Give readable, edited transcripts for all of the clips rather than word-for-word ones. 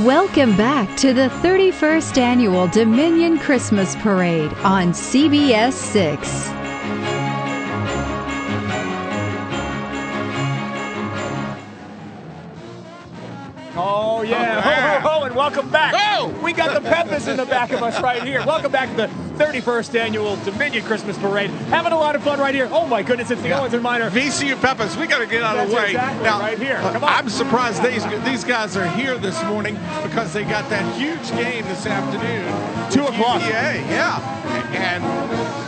Welcome back to the 31st Annual Dominion Christmas Parade on CBS 6. Oh, yeah. Ho, ho, ho, and welcome back. Oh! We got the Peppers in the back of us right here. Welcome back to the 31st Annual Dominion Christmas Parade. Having a lot of fun right here. Oh, my goodness, it's the Owens and Minor. VCU Peppers, we got to get out of the way. Exactly now, right here. Come on. I'm surprised these guys are here this morning because they got that huge game this afternoon. 2 o'clock. Yeah. And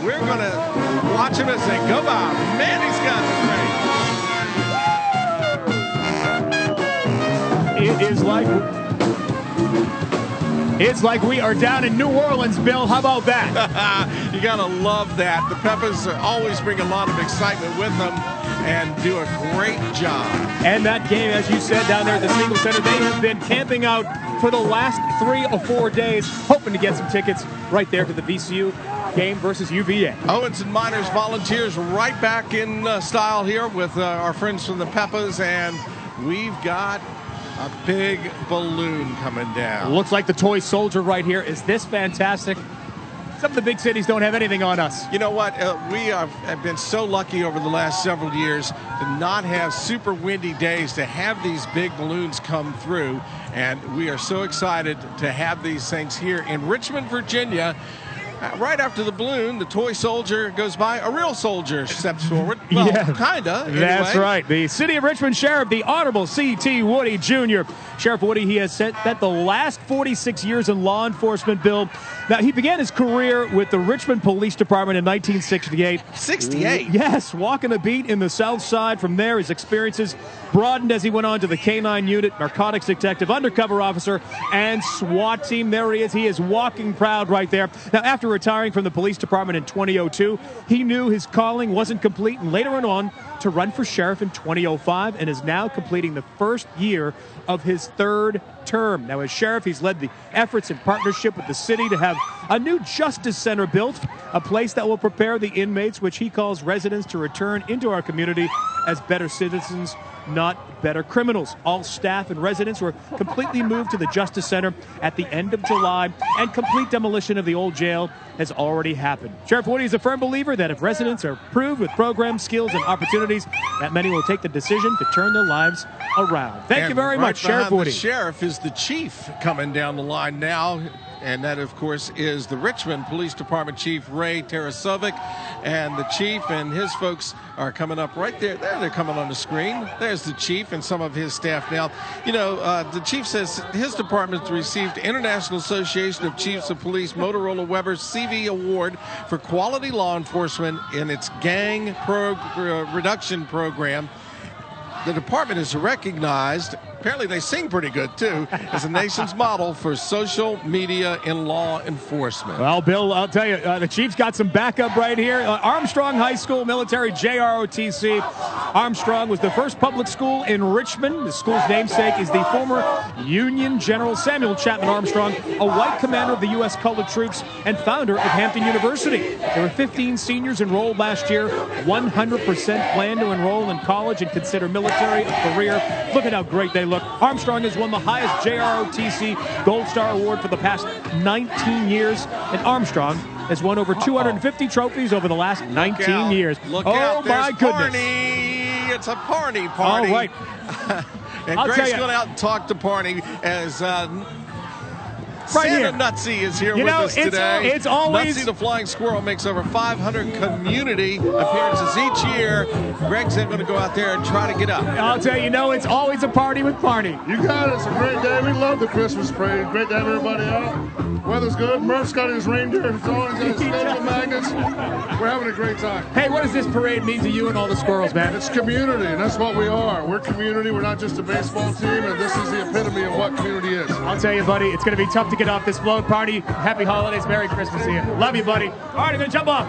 we're going to watch them as they go by. Man, these guys are great. It's like we are down in New Orleans, Bill. How about that? You gotta love that. The Peppers always bring a lot of excitement with them and do a great job. And that game, as you said, down there at the Siegel Center, they have been camping out for the last 3 or 4 days, hoping to get some tickets right there to the VCU game versus UVA. Owens and Miners Volunteers right back in style here with our friends from the Peppers, and we've got a big balloon coming down. Looks like the toy soldier right here. Is this fantastic? Some of the big cities don't have anything on us. You know what? We have been so lucky over the last several years to not have super windy days, to have these big balloons come through. And we are so excited to have these things here in Richmond, Virginia. Right after the balloon, the toy soldier goes by. A real soldier steps forward. Well, yeah, kinda. Anyway. That's right. The City of Richmond Sheriff, the Honorable C.T. Woody Jr. Sheriff Woody, he has spent the last 46 years in law enforcement, Bill. Now, he began his career with the Richmond Police Department in 1968. 68? Yes, walking the beat in the South Side. From there, his experiences broadened as he went on to the K-9 unit, narcotics detective, undercover officer, and SWAT team. There he is. He is walking proud right there. Now, after retiring from the police department in 2002, he knew his calling wasn't complete, and later went on to run for sheriff in 2005 and is now completing the first year of his 3rd term. Now, as sheriff, he's led the efforts in partnership with the city to have a new justice center built, a place that will prepare the inmates, which he calls residents, to return into our community as better citizens, not better criminals. All staff and residents were completely moved to the Justice Center at the end of July, and complete demolition of the old jail has already happened. Sheriff Woody is a firm believer that if residents are approved with programs, skills, and opportunities, that many will take the decision to turn their lives around. Thank you very much, Sheriff Woody. The sheriff is the chief coming down the line now. And that, of course, is the Richmond Police Department Chief Ray Tarasovic. And the chief and his folks are coming up right there. There they're coming on the screen. There's the chief and some of his staff now. You know, the chief says his department received International Association of Chiefs of Police Motorola Weber's CV Award for quality law enforcement in its gang reduction program. The department is recognized, apparently they sing pretty good too, as the nation's model for social media in law enforcement. Well, Bill, I'll tell you, the Chiefs got some backup right here. Armstrong High School Military, JROTC. Armstrong was the first public school in Richmond. The school's namesake is the former Union General Samuel Chapman Armstrong, a white commander of the U.S. colored troops and founder of Hampton University. There were 15 seniors enrolled last year. 100% plan to enroll in college and consider military a career. Look at how great they look. Armstrong has won the highest JROTC Gold Star Award for the past 19 years, and Armstrong has won over 250 trophies over the last 19 years. Look out. My goodness. Parney. It's a party. All right. And I'll Greg's going out and talk to Parney as right Santa here. Nutsy is here You with know, us today. it's always... Nutsy the Flying Squirrel makes over 500 community appearances each year. Greg's going to go out there and try to get up. I'll tell you, it's always a party with Parney. You got it. It's a great day. We love the Christmas parade. Great to have everybody out. Weather's good. Murph's got his reindeer. He's on. He's got his schedule magnets. We're having a great time. Hey, what does this parade mean to you and all the squirrels, man? It's community, and that's what we are. We're community. We're not just a baseball team, and this is the epitome of what community is. I'll tell you, buddy, it's going to be tough to get off this float. Party, happy holidays, Merry Christmas to you. Love you, buddy. All right, I'm going to jump off.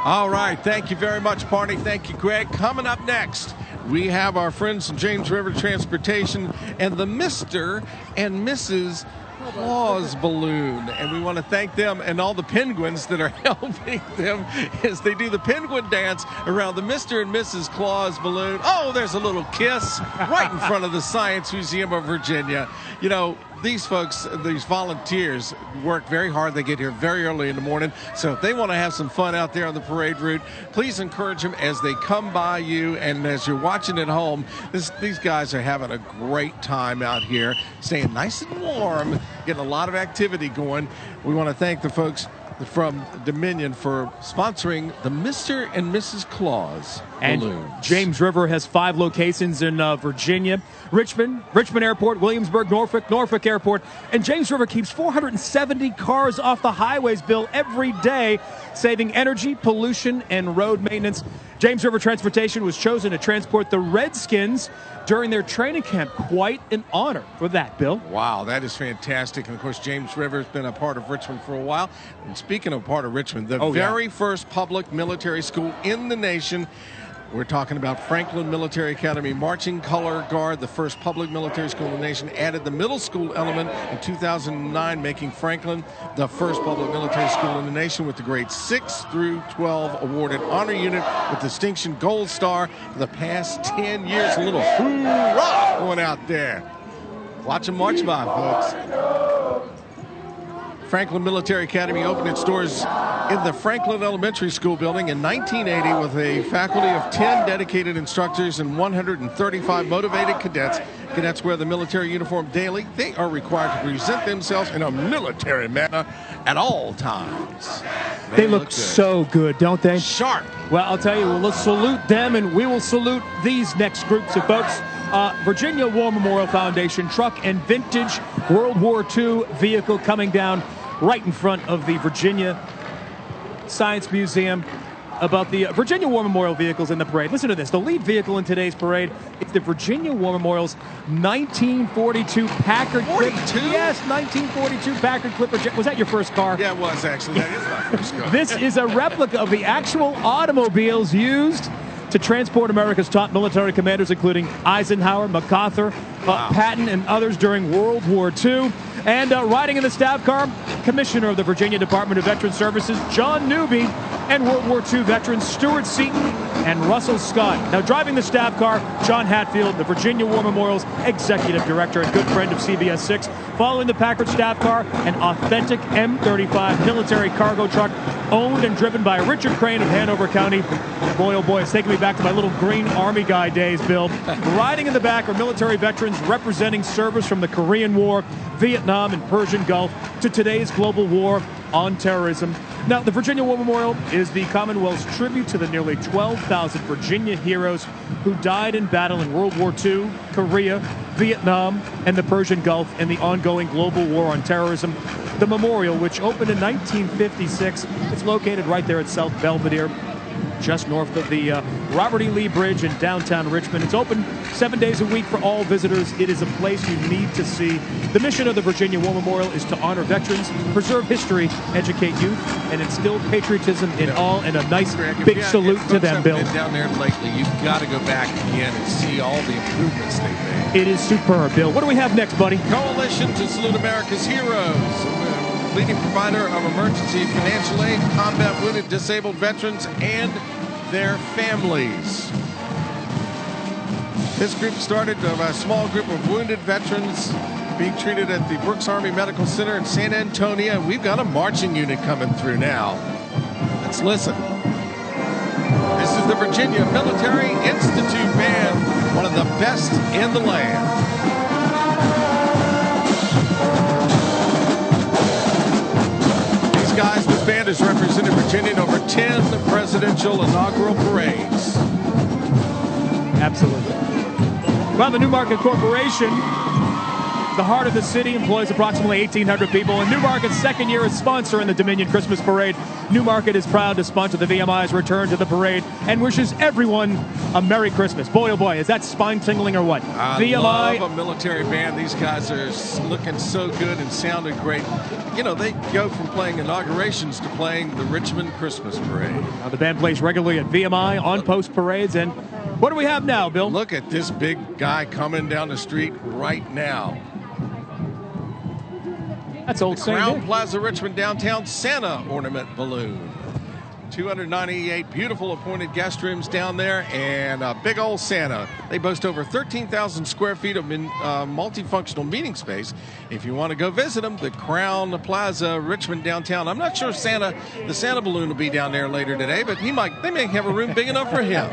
All right, thank you very much, Parney. Thank you, Greg. Coming up next, we have our friends from James River Transportation and the Mr. and Mrs. Claus balloon, and we want to thank them and all the penguins that are helping them as they do the penguin dance around the Mr. and Mrs. Claus balloon. Oh, there's a little kiss right in front of the Science Museum of Virginia. You know, these folks, these volunteers, work very hard. They get here very early in the morning. So if they want to have some fun out there on the parade route, please encourage them as they come by you. And as you're watching at home, these guys are having a great time out here, staying nice and warm, getting a lot of activity going. We want to thank the folks from Dominion for sponsoring the Mr. and Mrs. Claus and balloons. James River has 5 locations in Virginia: Richmond Airport, Williamsburg, Norfolk Airport, and James River keeps 470 cars off the highways, Bill, every day, saving energy, pollution, and road maintenance. James River Transportation was chosen to transport the Redskins during their training camp. Quite an honor for that, Bill. Wow, that is fantastic. And, of course, James River has been a part of Richmond for a while. And speaking of part of Richmond, the very first public military school in the nation, we're talking about Franklin Military Academy Marching Color Guard, the first public military school in the nation, added the middle school element in 2009, making Franklin the first public military school in the nation with the grades 6 through 12 awarded honor unit with distinction gold star for the past 10 years. A little hoorah going out there. Watch them march by, folks. Franklin Military Academy opened its doors in the Franklin Elementary School building in 1980 with a faculty of 10 dedicated instructors and 135 motivated cadets. Cadets wear the military uniform daily. They are required to present themselves in a military manner at all times. They look so good, don't they? Sharp. Well, I'll tell you, we'll salute them, and we will salute these next groups of folks. Virginia War Memorial Foundation truck and vintage World War II vehicle coming down right in front of the Virginia Science Museum. About the Virginia War Memorial vehicles in the parade. Listen to this. The lead vehicle in today's parade is the Virginia War Memorial's 1942 Packard Clipper. Yes, 1942 Packard Clipper. Was that your first car? Yeah, it was, actually. That is my first car. This is a replica of the actual automobiles used to transport America's top military commanders, including Eisenhower, MacArthur, Patton, and others during World War II. And riding in the staff car, Commissioner of the Virginia Department of Veteran Services, John Newby, and World War II veterans Stuart Seaton and Russell Scott. Now, driving the staff car, John Hatfield, the Virginia War Memorial's executive director and good friend of CBS 6. Following the Packard staff car, an authentic M35 military cargo truck owned and driven by Richard Crane of Hanover County. Boy, oh boy, it's taking me back to my little Green Army guy days, Bill. Riding in the back are military veterans representing service from the Korean War, Vietnam, and Persian Gulf to today's global war on terrorism. Now, the Virginia War Memorial is the Commonwealth's tribute to the nearly 12,000 Virginia heroes who died in battle in World War II, Korea, Vietnam, and the Persian Gulf in the ongoing global war on terrorism. The memorial, which opened in 1956, is located right there at South Belvedere, just north of the Robert E. Lee Bridge in downtown Richmond. It's open 7 days a week for all visitors. It is a place you need to see. The mission of the Virginia War Memorial is to honor veterans, preserve history, educate youth, and instill patriotism in all, and a nice big salute to them, Bill. Been down there lately, you've got to go back again and see all the improvements they've made. It is superb, Bill. What do we have next, buddy? Coalition to Salute America's Heroes. Leading provider of emergency financial aid, combat wounded, disabled veterans, and their families. This group started by a small group of wounded veterans being treated at the Brooks Army Medical Center in San Antonio. We've got a marching unit coming through now. Let's listen. This is the Virginia Military Institute Band, one of the best in the land. Guys, this band has represented Virginia in over 10 presidential inaugural parades. Absolutely. Well, the Newmarket Corporation, the heart of the city, employs approximately 1,800 people, and Newmarket's second year as sponsor in the Dominion Christmas Parade. Newmarket is proud to sponsor the VMI's return to the parade and wishes everyone a Merry Christmas. Boy, oh boy, is that spine-tingling or what? I love a military band. These guys are looking so good and sounding great. You know, they go from playing inaugurations to playing the Richmond Christmas Parade. Now, the band plays regularly at VMI, on-post parades, and what do we have now, Bill? Look at this big guy coming down the street right now. That's old St. Crown Plaza Richmond downtown Santa ornament balloon. 298 beautiful appointed guest rooms down there, and a big old Santa. They boast over 13,000 square feet of multifunctional meeting space. If you want to go visit them, the Crown Plaza, Richmond downtown. I'm not sure the Santa balloon will be down there later today, but they may have a room big enough for him.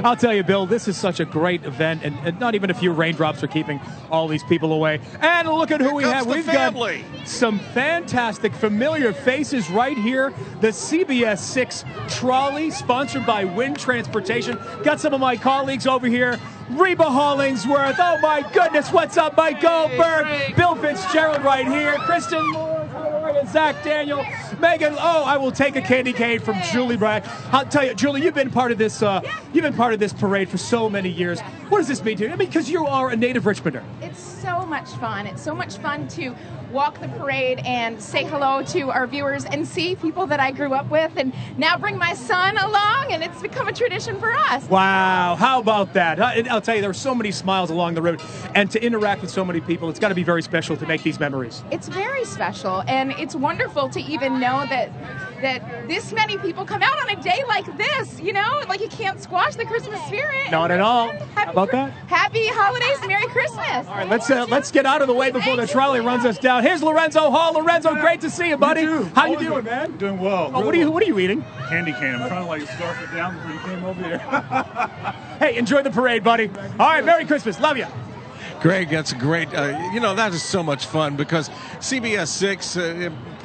I'll tell you, Bill, this is such a great event, and not even a few raindrops are keeping all these people away. And look at who we have. We've got some fantastic familiar faces right here. The CBS 6 trolley, sponsored by Wind Transportation. Got some of my colleagues over here. Reba Hollingsworth. Oh, my goodness. What's up, Mike Goldberg? Bill Fitzgerald right here. Kristen Moore. Zach Daniel. Megan. Oh, I will take a candy cane from Julie Bragg. I'll tell you, Julie, you've been part of this parade for so many years. What does this mean to you? I mean, because you are a native Richmonder. It's so much fun. It's so much fun to walk the parade and say hello to our viewers and see people that I grew up with, and now bring my son along, and it's become a tradition for us. Wow, how about that? I'll tell you, there are so many smiles along the road, and to interact with so many people, it's got to be very special to make these memories. It's very special, and it's wonderful to even know that this many people come out on a day like this, you know? Like, you can't squash the Christmas spirit. Not at all. How about that? Happy holidays, Merry Christmas. All right, let's get out of the way before the trolley runs us down. Here's Lorenzo Hall. Lorenzo, great to see you, buddy. How you doing, man? Doing well. Oh, what are you eating? Candy cane. I'm trying to scarf it down before you came over here. Hey, enjoy the parade, buddy. All right, Merry Christmas. Love you. Greg, that's a great, that is so much fun because CBS 6,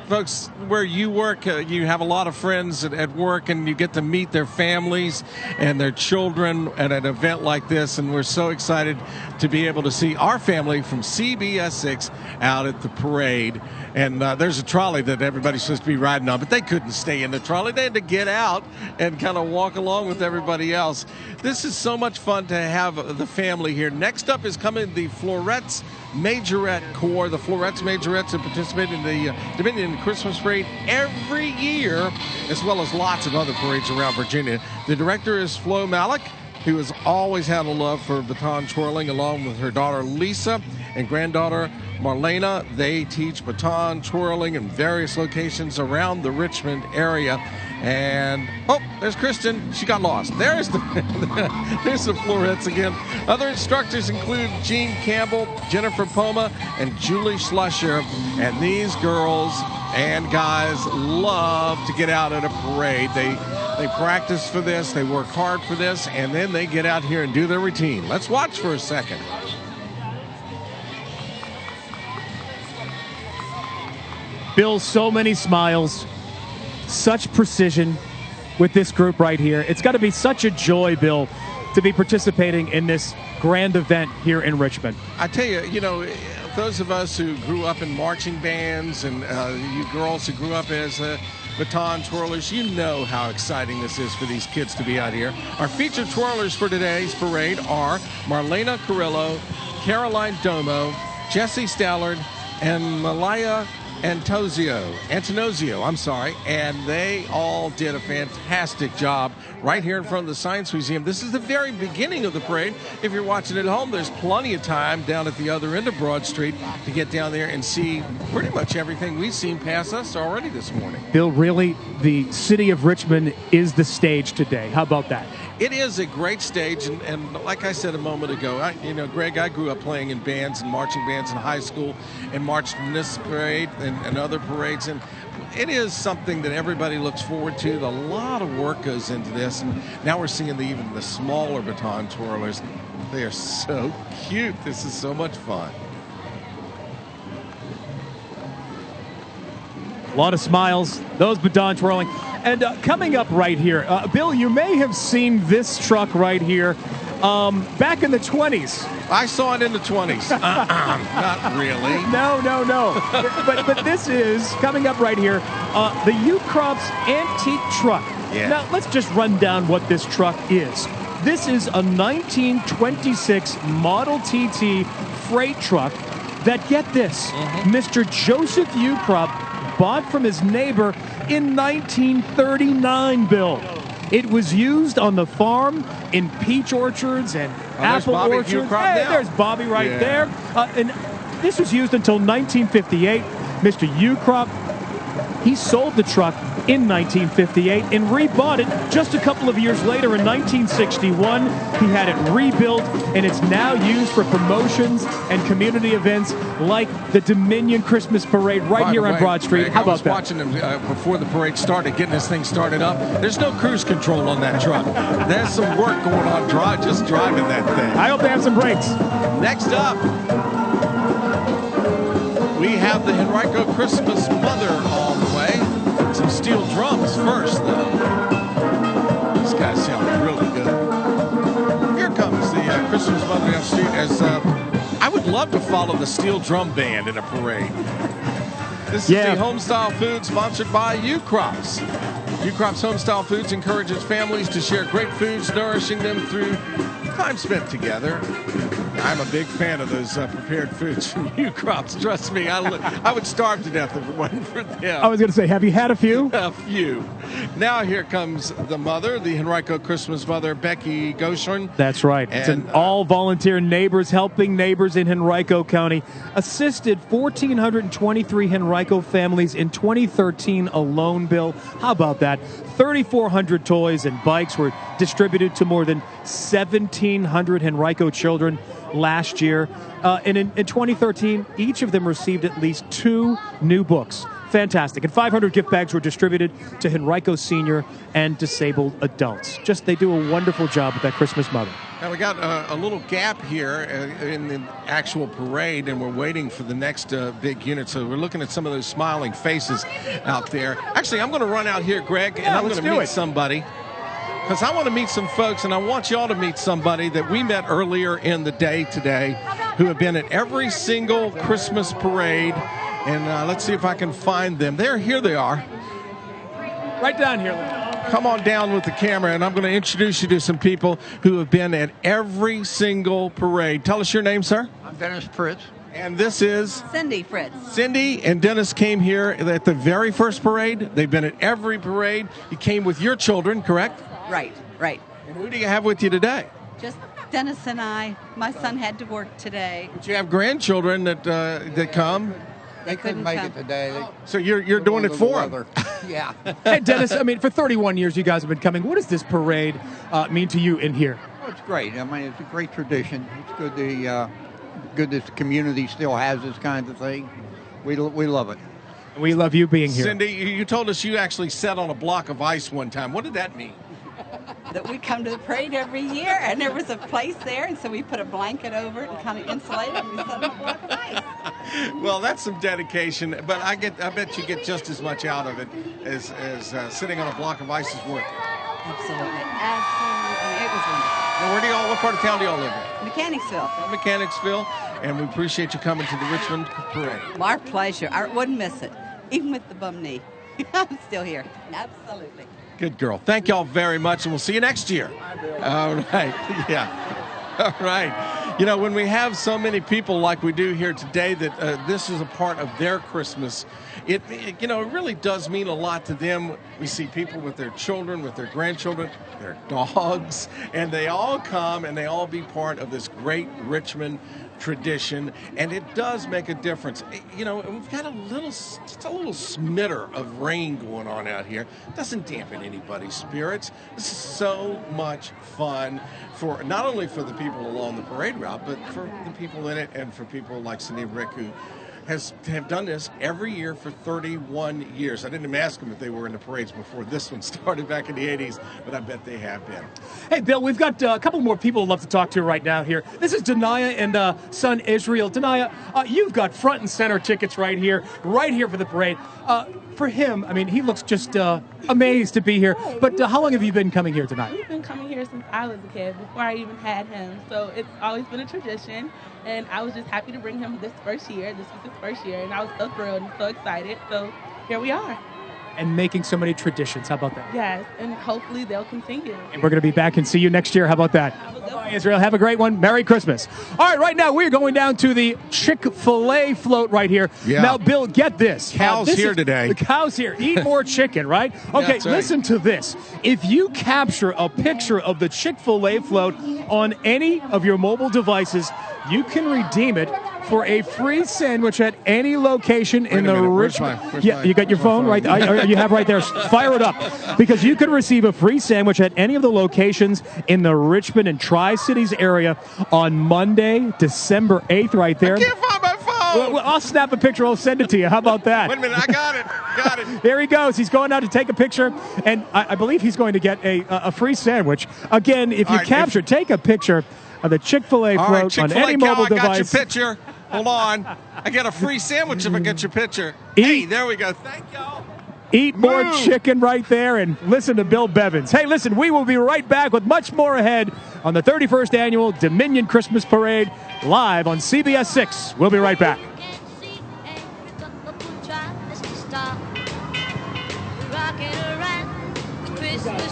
folks, where you work, you have a lot of friends at work, and you get to meet their families and their children at an event like this, and we're so excited to be able to see our family from CBS 6 out at the parade. And there's a trolley that everybody's supposed to be riding on, but they couldn't stay in the trolley. They had to get out and kind of walk along with everybody else. This is so much fun to have the family here. Next up is coming the Florettes Majorette Corps. The Florettes Majorettes have participated in the Dominion Christmas Parade every year, as well as lots of other parades around Virginia. The director is Flo Malik, who has always had a love for baton twirling, along with her daughter Lisa and granddaughter Marlena. They teach baton twirling in various locations around the Richmond area. And, oh, there's Kristen. She got lost. There's the Florettes again. Other instructors include Jean Campbell, Jennifer Poma, and Julie Schlusher. And these girls and guys love to get out at a parade. They practice for this, they work hard for this, and then they get out here and do their routine. Let's watch for a second. Bill, so many smiles, such precision with this group right here. It's got to be such a joy, Bill, to be participating in this grand event here in Richmond. I tell you, those of us who grew up in marching bands, and you girls who grew up as baton twirlers, you know how exciting this is for these kids to be out here. Our featured twirlers for today's parade are Marlena Carrillo, Caroline Domo, Jessie Stallard, and Malaya Antonozio, and they all did a fantastic job right here in front of the Science Museum. This is the very beginning of the parade. If you're watching at home, there's plenty of time down at the other end of Broad Street to get down there and see pretty much everything we've seen pass us already this morning. Bill, really, the city of Richmond is the stage today. How about that? It is a great stage, and like I said a moment ago, Greg, I grew up playing in bands and marching bands in high school and marched in this parade and other parades, and it is something that everybody looks forward to. A lot of work goes into this, and now we're seeing even the smaller baton twirlers. They are so cute. This is so much fun. A lot of smiles, those baton twirling. And coming up right here, Bill, you may have seen this truck right here back in the 20s. I saw it in the 20s. Not really. No. but this is, coming up right here, the Ukrops antique truck. Yeah. Now, let's just run down what this truck is. This is a 1926 Model TT freight truck that, get this, Mr. Joseph Ukrop bought from his neighbor in 1939, Bill. It was used on the farm in peach orchards and apple orchards. Hey, there's Bobby right there. And this was used until 1958. Mr. Ukrop, he sold the truck in 1958 and rebought it just a couple of years later in 1961. He had it rebuilt, and it's now used for promotions and community events like the Dominion Christmas Parade right here on Broad Street. How about that? I was watching them before the parade started, getting this thing started up. There's no cruise control on that truck. There's some work going on just driving that thing. I hope they have some brakes. Next up, we have the Henrico Christmas Mother on the way. Some steel drums first, though. These guys sound really good. Here comes the Christmas Mother down the street. As I would love to follow the steel drum band in a parade. This is the Homestyle Food sponsored by Ukrops. Ukrops Homestyle Foods encourages families to share great foods, nourishing them through time spent together. I'm a big fan of those prepared foods from Ukrops. Trust me, I would starve to death if it wasn't for them. I was going to say, have you had a few? A few. Now here comes the mother, the Henrico Christmas Mother, Becky Goshorn. That's right. It's an all-volunteer neighbors helping neighbors in Henrico County. Assisted 1,423 Henrico families in 2013 alone, Bill. How about that? 3,400 toys and bikes were distributed to more than 1,700 Henrico children last year. And in 2013, each of them received at least 2 new books. Fantastic. And 500 gift bags were distributed to Henrico senior and disabled adults. They do a wonderful job with that Christmas Mother. Now we got a little gap here in the actual parade, and we're waiting for the next big unit. So we're looking at some of those smiling faces out there. Actually, I'm going to run out here, Greg, and I'm going to meet somebody. Because I want to meet some folks, and I want y'all to meet somebody that we met earlier in the day today who have been at every single Christmas parade. And let's see if I can find them. Here they are. Right down here. Come on down with the camera, and I'm going to introduce you to some people who have been at every single parade. Tell us your name, sir. I'm Dennis Fritz. And this is? Cindy Fritz. Cindy and Dennis came here at the very first parade. They've been at every parade. You came with your children, correct? Right. And who do you have with you today? Just Dennis and I. My son had to work today. But you have grandchildren that come. They couldn't make it today. So you're doing it for them. Yeah. Hey, Dennis, for 31 years you guys have been coming. What does this parade mean to you in here? Oh, it's great. It's a great tradition. It's good that the community still has this kind of thing. We love it. We love you being here. Cindy, you told us you actually sat on a block of ice one time. What did that mean? That we come to the parade every year, and there was a place there, and so we put a blanket over it and kind of insulate it, and we sat on a block of ice. Well, that's some dedication, but I bet you get just as much out of it as sitting on a block of ice is worth it. Absolutely. It was wonderful. Now, what part of town do y'all live in? Mechanicsville. Mechanicsville, and we appreciate you coming to the Richmond Parade. Our pleasure. I wouldn't miss it, even with the bum knee. I'm still here. Absolutely. Good girl. Thank y'all very much, and we'll see you next year. All right. Yeah. All right. When we have so many people like we do here today that this is a part of their Christmas, it really does mean a lot to them. We see people with their children, with their grandchildren, their dogs, and they all come and they all be part of this great Richmond tradition, and it does make a difference. We've got just a little smitter of rain going on out here. It doesn't dampen anybody's spirits. This is so much fun for not only for the people along the parade route, but for the people in it and for people like Cindy and Rick who have done this every year for 31 years. I didn't even ask them if they were in the parades before this one started back in the 80s, but I bet they have been. Hey, Bill, we've got a couple more people I'd love to talk to right now here. This is Denaya and son Israel. Denaya, you've got front and center tickets right here for the parade. For him, he looks just amazed to be here. But how long have you been coming here tonight? We've been coming here since I was a kid, before I even had him. So it's always been a tradition, and I was just happy to bring him this first year. This was his first year, and I was so thrilled and so excited. So here we are. And making so many traditions. How about that? Yes, and hopefully they'll continue. And we're going to be back and see you next year. How about that? Bye, Israel. Have a great one. Merry Christmas. All right, right now we're going down to the Chick-fil-A float right here. Yeah. Now, Bill, get this. Cows here today. The cows here. Eat more chicken, right? Okay, That's right. Listen to this. If you capture a picture of the Chick-fil-A float on any of your mobile devices, you can redeem it for a free sandwich at any location in the Richmond. You got your phone right there? You have right there. Fire it up, because you can receive a free sandwich at any of the locations in the Richmond and Tri-Cities area on Monday, December 8th, right there. I can't find my phone. Well, I'll snap a picture. I'll send it to you. How about that? Wait a minute. I got it. Got it. There he goes. He's going out to take a picture, and I believe he's going to get a free sandwich. Again, if you take a picture of the Chick-fil-A float on any mobile device. I got your picture. Hold on. I get a free sandwich if I get your picture. Hey, there we go. Thank y'all. Eat more chicken right there and listen to Bill Bevins. Hey, listen, we will be right back with much more ahead on the 31st Annual Dominion Christmas Parade live on CBS 6. We'll be right back. Rocking around Christmas